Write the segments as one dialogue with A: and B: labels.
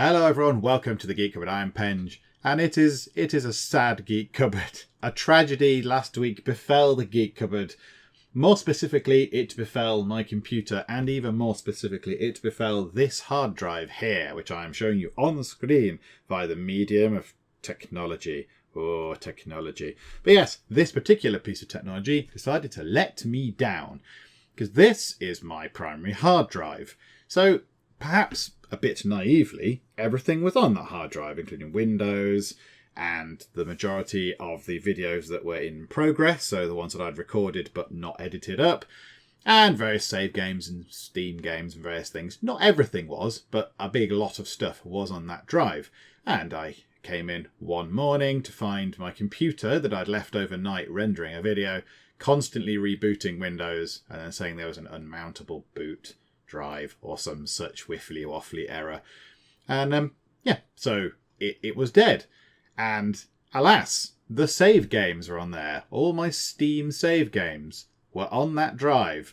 A: Hello everyone, welcome to the Geek Cupboard. I am Penge, and it is a sad Geek Cupboard. A tragedy last week befell the Geek Cupboard. More specifically, it befell my computer, and even more specifically, it befell this hard drive here, which I am showing you on the screen via the medium of technology. Oh, technology. But yes, this particular piece of technology decided to let me down, because this is my primary hard drive. So, perhaps a bit naively, everything was on that hard drive, including Windows and the majority of the videos that were in progress, so the ones that I'd recorded but not edited up, and various save games and Steam games and various things. Not everything was, but a big lot of stuff was on that drive. And I came in one morning to find my computer that I'd left overnight rendering a video, constantly rebooting Windows and then saying there was an unmountable boot drive or some such wiffly waffly error. And so it was dead. And alas, the save games were on there. All my Steam save games were on that drive.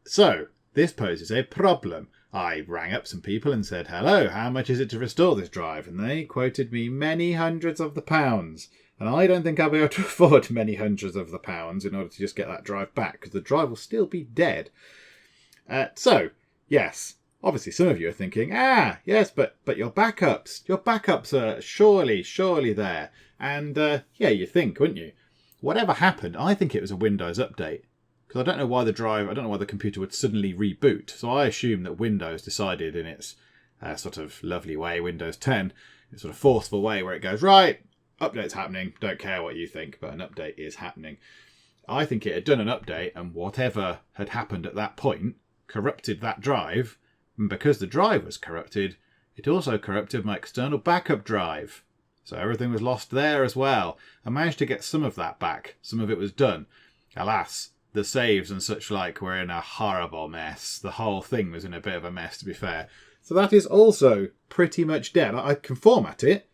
A: So this poses a problem. I rang up some people and said, hello, how much is it to restore this drive? And they quoted me many hundreds of the pounds. And I don't think I'll be able to afford many hundreds of the pounds in order to just get that drive back, because the drive will still be dead. So, yes, obviously some of you are thinking, yes, but your backups are surely there. And you'd think, wouldn't you? Whatever happened, I think it was a Windows update. Because I don't know why the computer would suddenly reboot. So I assume that Windows decided in its sort of lovely way, Windows 10, its sort of forceful way where it goes, right, update's happening, don't care what you think, but an update is happening. I think it had done an update, and whatever had happened at that point corrupted that drive. And because the drive was corrupted, it also corrupted my external backup drive. So everything was lost there as well. I managed to get some of that back. Some of it was done. Alas, the saves and such like were in a horrible mess. The whole thing was in a bit of a mess, to be fair. So that is also pretty much dead. I can format it.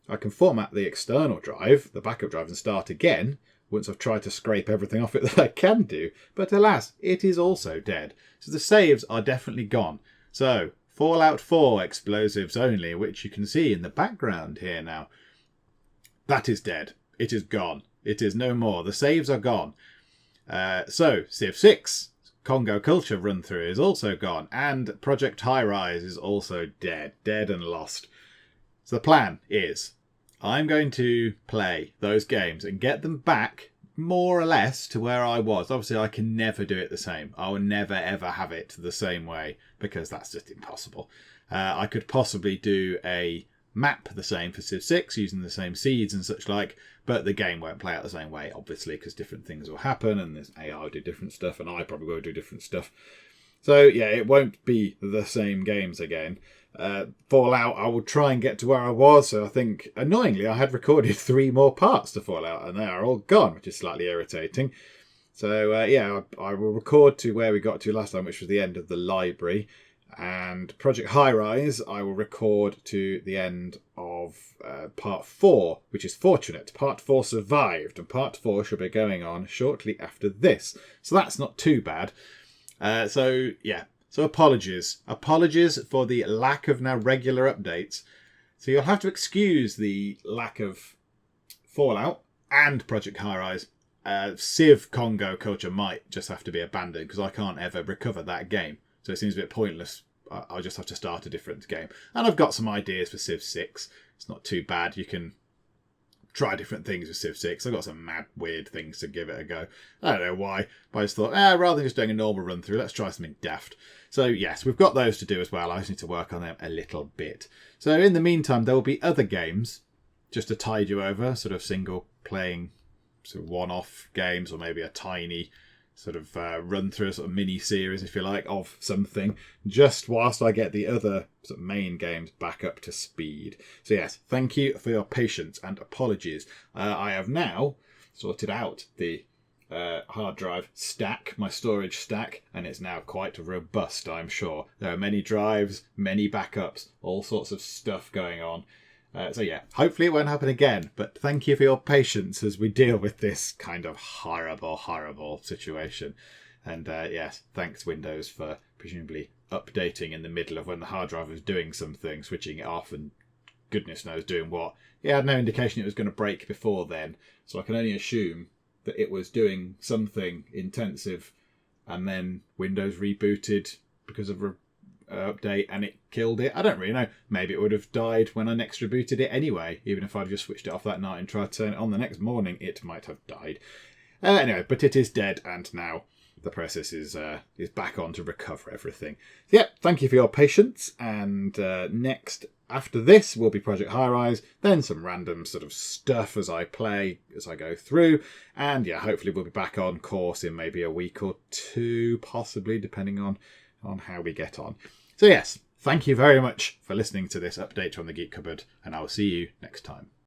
A: I can format the external drive, the backup drive, and start again once I've tried to scrape everything off it that I can do. But alas, it is also dead. So the saves are definitely gone. So, Fallout 4 explosives only, which you can see in the background here now. That is dead. It is gone. It is no more. The saves are gone. So, Civ 6, Congo Culture run-through is also gone. And Project High Rise is also dead. Dead and lost. So the plan is, I'm going to play those games and get them back more or less to where I was. Obviously, I can never do it the same. I will never, ever have it the same way, because that's just impossible. I could possibly do a map the same for Civ 6 using the same seeds and such like, but the game won't play out the same way, obviously, because different things will happen and this AI will do different stuff and I probably will do different stuff. So yeah, it won't be the same games again. Fallout, I will try and get to where I was. So I think, annoyingly, I had recorded 3 more parts to Fallout and they are all gone, which is slightly irritating. So I will record to where we got to last time, which was the end of the library. And Project High Rise, I will record to the end of part 4, which is fortunate. Part 4 survived, and part 4 should be going on shortly after this. So that's not too bad. So apologies. Apologies for the lack of now regular updates. So you'll have to excuse the lack of Fallout and Project High Rise. Civ Congo Culture might just have to be abandoned because I can't ever recover that game. So it seems a bit pointless. I'll just have to start a different game. And I've got some ideas for Civ 6. It's not too bad. You can try different things with Civ 6. I've got some mad, weird things to give it a go. I don't know why, but I just thought, rather than just doing a normal run through, let's try something daft. So yes, we've got those to do as well. I just need to work on them a little bit. So in the meantime, there will be other games just to tide you over, sort of single playing, sort of one-off games, or maybe a tiny sort of run through a sort of mini series, if you like, of something, just whilst I get the other sort of main games back up to speed. So yes, thank you for your patience and apologies. I have now sorted out the hard drive stack, my storage stack, and it's now quite robust, I'm sure. There are many drives, many backups, all sorts of stuff going on. So yeah, hopefully it won't happen again, but thank you for your patience as we deal with this kind of horrible situation. And yes, thanks Windows for presumably updating in the middle of when the hard drive was doing something, switching it off and goodness knows doing what. It had no indication it was going to break before then, so I can only assume that it was doing something intensive and then Windows rebooted because of an update and it killed it. I don't really know. Maybe it would have died when I next rebooted it anyway. Even if I'd just switched it off that night and tried to turn it on the next morning, it might have died. Anyway, but it is dead, and now the process is back on to recover everything. So, yeah, thank you for your patience. And next, after this, will be Project High Rise, then some random sort of stuff as I play, as I go through. And yeah, hopefully we'll be back on course in maybe a week or two, possibly, depending on how we get on. So yes, thank you very much for listening to this update from the Geek Cupboard, and I will see you next time.